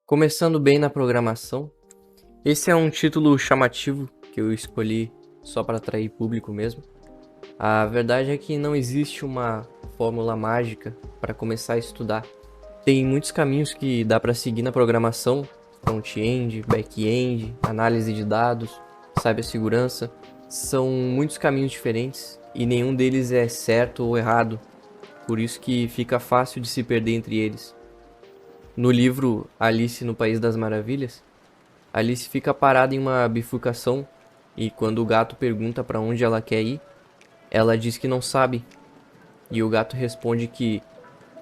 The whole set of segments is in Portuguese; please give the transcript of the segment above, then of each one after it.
Começando bem na programação, esse é um título chamativo que eu escolhi só para atrair público mesmo. A verdade é que não existe uma fórmula mágica para começar a estudar. Tem muitos caminhos que dá para seguir na programação: front-end, back-end, análise de dados, cibersegurança. São muitos caminhos diferentes e nenhum deles é certo ou errado, por isso que fica fácil de se perder entre eles. No livro Alice no País das Maravilhas, Alice fica parada em uma bifurcação e quando o gato pergunta para onde ela quer ir, ela diz que não sabe. E o gato responde que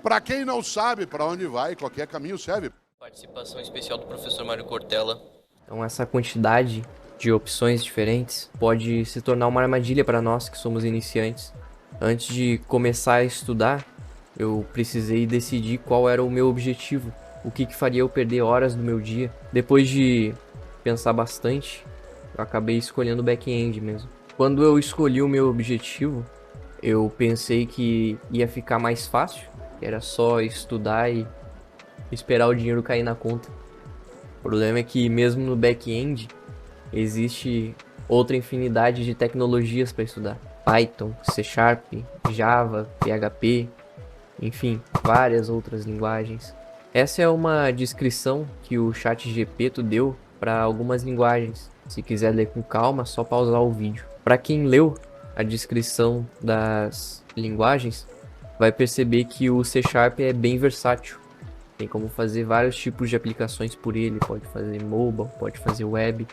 Para quem não sabe para onde vai, qualquer caminho serve. participação especial do professor Mário Cortella. Então essa quantidade de opções diferentes pode se tornar uma armadilha para nós que somos iniciantes. Antes de começar a estudar, eu precisei decidir qual era o meu objetivo, o que faria eu perder horas do meu dia. Depois de pensar bastante, eu acabei escolhendo back-end mesmo. Quando eu escolhi o meu objetivo, eu pensei que ia ficar mais fácil, que era só estudar e esperar o dinheiro cair na conta. O problema é que mesmo no back-end existe outra infinidade de tecnologias para estudar. Python, C Sharp, Java, PHP, enfim, várias outras linguagens. Essa é uma descrição que o ChatGPT deu para algumas linguagens. Se quiser ler com calma, só pausar o vídeo. Para quem leu a descrição das linguagens, vai perceber que o C Sharp é bem versátil. Tem como fazer vários tipos de aplicações por ele, pode fazer mobile, pode fazer web.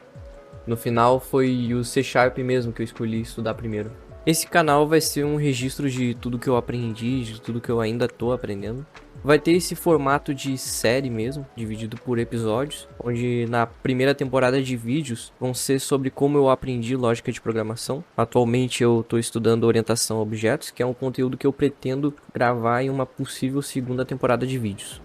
No final foi o C Sharp mesmo que eu escolhi estudar primeiro. Esse canal vai ser um registro de tudo que eu aprendi, de tudo que eu ainda tô aprendendo. Vai ter esse formato de série mesmo, dividido por episódios, onde na primeira temporada de vídeos vão ser sobre como eu aprendi lógica de programação. Atualmente eu estou estudando orientação a objetos, que é um conteúdo que eu pretendo gravar em uma possível segunda temporada de vídeos.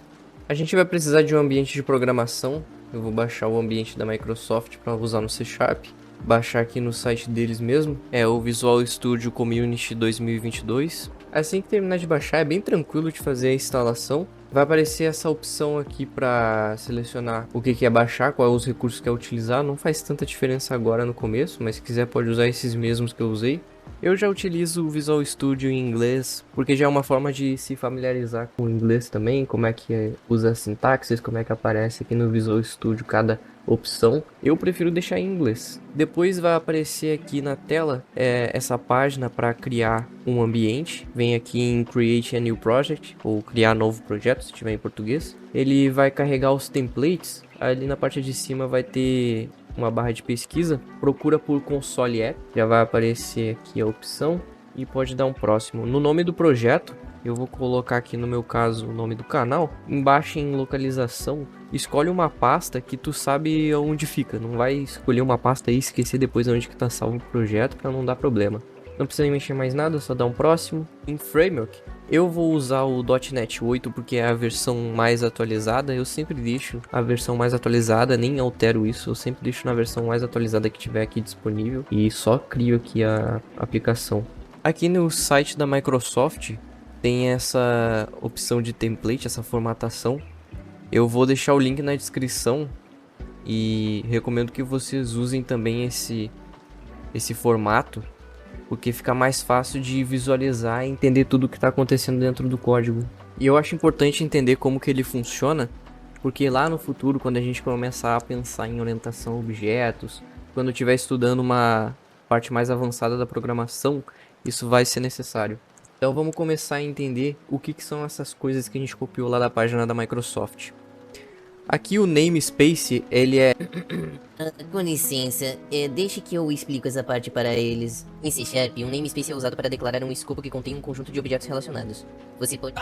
A gente vai precisar de um ambiente de programação. Eu vou baixar o ambiente da Microsoft para usar no C Sharp. Baixar aqui no site deles mesmo. É o Visual Studio Community 2022. Assim que terminar de baixar, é bem tranquilo de fazer a instalação. Vai aparecer essa opção aqui para selecionar o que é baixar, quais os recursos que é utilizar. Não faz tanta diferença agora no começo, mas se quiser pode usar esses mesmos que eu usei. Eu já utilizo o Visual Studio em inglês, porque já é uma forma de se familiarizar com o inglês também, como é que usa a sintaxe, como é que aparece aqui no Visual Studio cada opção. Eu prefiro deixar em inglês. Depois vai aparecer aqui na tela essa página para criar um ambiente. Vem aqui em Create a New Project, ou criar novo projeto, se tiver em português. Ele vai carregar os templates. Ali na parte de cima vai ter uma barra de pesquisa, procura por console app, já vai aparecer aqui a opção e pode dar um próximo. No nome do projeto, eu vou colocar aqui no meu caso o nome do canal. Embaixo em localização, escolhe uma pasta que tu sabe onde fica. Não vai escolher uma pasta e esquecer depois onde que tá salvo o projeto para não dar problema. Não precisa mexer mais nada, só dar um próximo. Em Framework, eu vou usar o .NET 8 porque é a versão mais atualizada. Eu sempre deixo a versão mais atualizada, nem altero isso. Eu sempre deixo na versão mais atualizada que tiver aqui disponível e só crio aqui a aplicação. Aqui no site da Microsoft tem essa opção de template, essa formatação. Eu vou deixar o link na descrição e recomendo que vocês usem também esse formato, porque fica mais fácil de visualizar e entender tudo o que está acontecendo dentro do código. E eu acho importante entender como que ele funciona, porque lá no futuro, quando a gente começar a pensar em orientação a objetos, quando estiver estudando uma parte mais avançada da programação, isso vai ser necessário. Então vamos começar a entender o que são essas coisas que a gente copiou lá da página da Microsoft. Aqui o namespace, ele é Com licença, deixe que eu explico essa parte para eles. Em C Sharp, um namespace é usado para declarar um escopo que contém um conjunto de objetos relacionados. Você pode...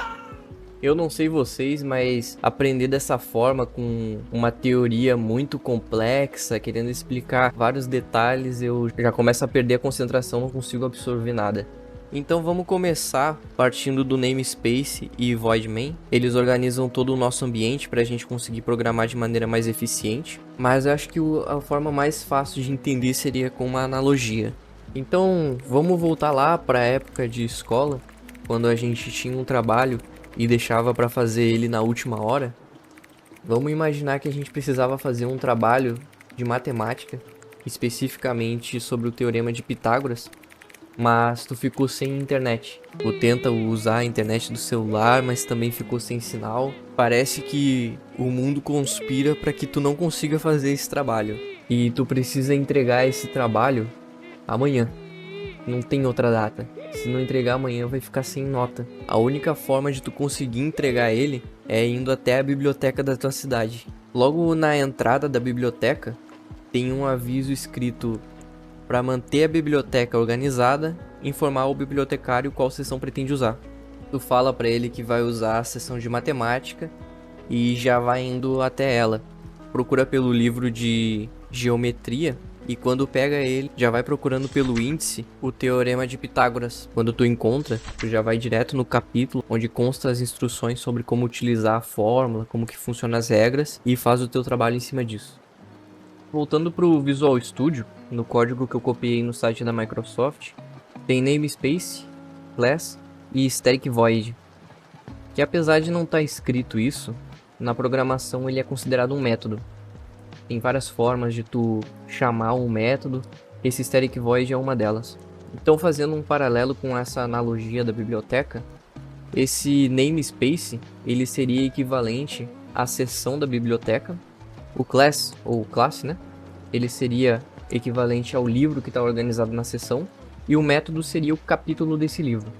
Eu não sei vocês, mas aprender dessa forma, com uma teoria muito complexa, querendo explicar vários detalhes, eu já começo a perder a concentração, não consigo absorver nada. Então vamos começar partindo do namespace e void main. Eles organizam todo o nosso ambiente para a gente conseguir programar de maneira mais eficiente. Mas eu acho que a forma mais fácil de entender seria com uma analogia. Então vamos voltar lá para a época de escola, quando a gente tinha um trabalho e deixava para fazer ele na última hora. Vamos imaginar que a gente precisava fazer um trabalho de matemática, especificamente sobre o Teorema de Pitágoras, mas tu ficou sem internet. Tu tenta usar a internet do celular, mas também ficou sem sinal. Parece que o mundo conspira para que tu não consiga fazer esse trabalho. E tu precisa entregar esse trabalho amanhã. Não tem outra data. Se não entregar amanhã, vai ficar sem nota. A única forma de tu conseguir entregar ele é indo até a biblioteca da tua cidade. Logo na entrada da biblioteca, tem um aviso escrito: para manter a biblioteca organizada, informar o bibliotecário qual sessão pretende usar. Tu fala para ele que vai usar a sessão de matemática e já vai indo até ela. Procura pelo livro de geometria e quando pega ele, já vai procurando pelo índice o Teorema de Pitágoras. Quando tu encontra, tu já vai direto no capítulo onde consta as instruções sobre como utilizar a fórmula, como que funcionam as regras e faz o teu trabalho em cima disso. Voltando para o Visual Studio, no código que eu copiei no site da Microsoft, tem namespace, class e static void, que apesar de não estar escrito isso, na programação ele é considerado um método. Tem várias formas de tu chamar um método, esse static void é uma delas. Então, fazendo um paralelo com essa analogia da biblioteca, esse namespace ele seria equivalente à seção da biblioteca. O class, ou classe, né? Ele seria equivalente ao livro que está organizado na seção. E o método seria o capítulo desse livro.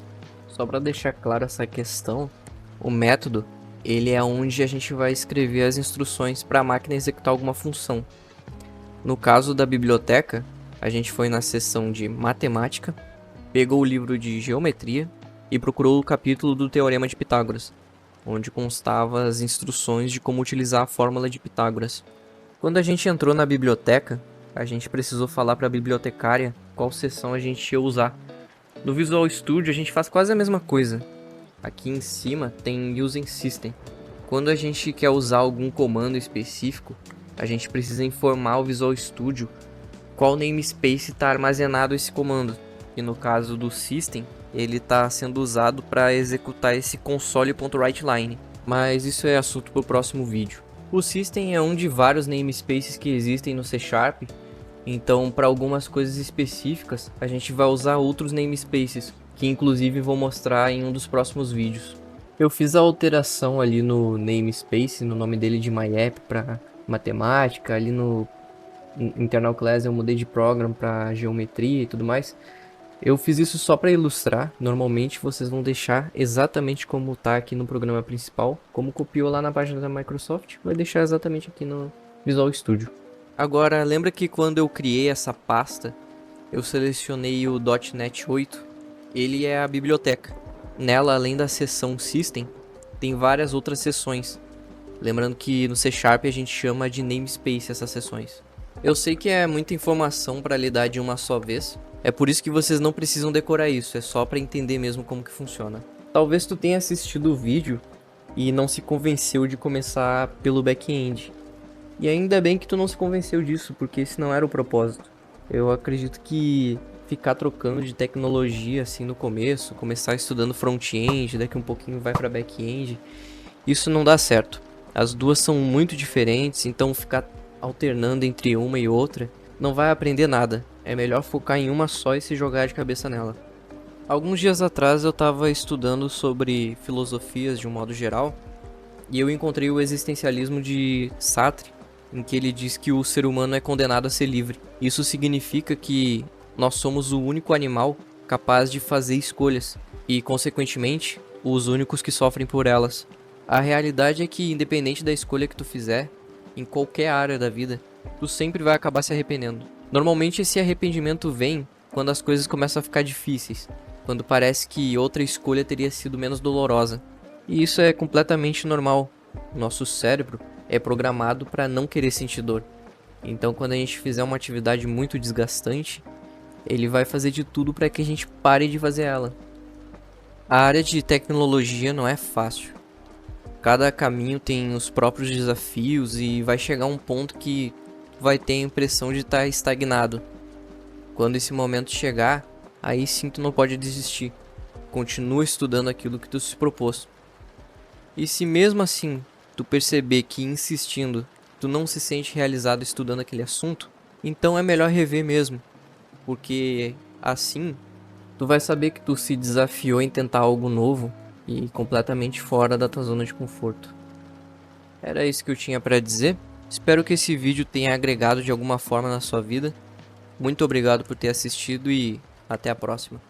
Só para deixar clara essa questão, o método ele é onde a gente vai escrever as instruções para a máquina executar alguma função. No caso da biblioteca, a gente foi na seção de matemática, pegou o livro de geometria e procurou o capítulo do Teorema de Pitágoras, onde constava as instruções de como utilizar a fórmula de Pitágoras. Quando a gente entrou na biblioteca, a gente precisou falar para a bibliotecária qual seção a gente ia usar. No Visual Studio a gente faz quase a mesma coisa. Aqui em cima tem Using System. Quando a gente quer usar algum comando específico, a gente precisa informar o Visual Studio qual namespace está armazenado esse comando. E no caso do System, ele está sendo usado para executar esse console.writeLine. Mas isso é assunto para o próximo vídeo. O System é um de vários namespaces que existem no C#, então para algumas coisas específicas a gente vai usar outros namespaces, que inclusive vou mostrar em um dos próximos vídeos. Eu fiz a alteração ali no namespace, no nome dele de MyApp para matemática, ali no internal class eu mudei de program para geometria e tudo mais. Eu fiz isso só para ilustrar. Normalmente vocês vão deixar exatamente como está aqui no programa principal, como copiou lá na página da Microsoft, vai deixar exatamente aqui no Visual Studio. Agora, lembra que quando eu criei essa pasta, eu selecionei o .NET 8, ele é a biblioteca. Nela, além da seção System, tem várias outras seções. Lembrando que no C# a gente chama de namespace essas seções. Eu sei que é muita informação para lidar de uma só vez, é por isso que vocês não precisam decorar isso, é só para entender mesmo como que funciona. Talvez tu tenha assistido o vídeo e não se convenceu de começar pelo back-end. E ainda bem que tu não se convenceu disso, porque esse não era o propósito. Eu acredito que ficar trocando de tecnologia assim no começo, começar estudando front-end, daqui um pouquinho vai para back-end, isso não dá certo. As duas são muito diferentes, então ficar alternando entre uma e outra não vai aprender nada. É melhor focar em uma só e se jogar de cabeça nela. Alguns dias atrás eu estava estudando sobre filosofias de um modo geral e eu encontrei o existencialismo de Sartre, em que ele diz que o ser humano é condenado a ser livre. Isso significa que nós somos o único animal capaz de fazer escolhas e, consequentemente, os únicos que sofrem por elas. A realidade é que, independente da escolha que tu fizer, em qualquer área da vida, tu sempre vai acabar se arrependendo. Normalmente esse arrependimento vem quando as coisas começam a ficar difíceis, quando parece que outra escolha teria sido menos dolorosa. E isso é completamente normal. Nosso cérebro é programado para não querer sentir dor. Então quando a gente fizer uma atividade muito desgastante, ele vai fazer de tudo para que a gente pare de fazer ela. A área de tecnologia não é fácil. Cada caminho tem os próprios desafios e vai chegar um ponto que vai ter a impressão de estar estagnado. Quando esse momento chegar, aí sim tu não pode desistir. Continua estudando aquilo que tu se propôs. E se mesmo assim tu perceber que insistindo tu não se sente realizado estudando aquele assunto, então é melhor rever mesmo, porque assim tu vai saber que tu se desafiou em tentar algo novo e completamente fora da tua zona de conforto. Era isso que eu tinha pra dizer. Espero que esse vídeo tenha agregado de alguma forma na sua vida. Muito obrigado por ter assistido e até a próxima.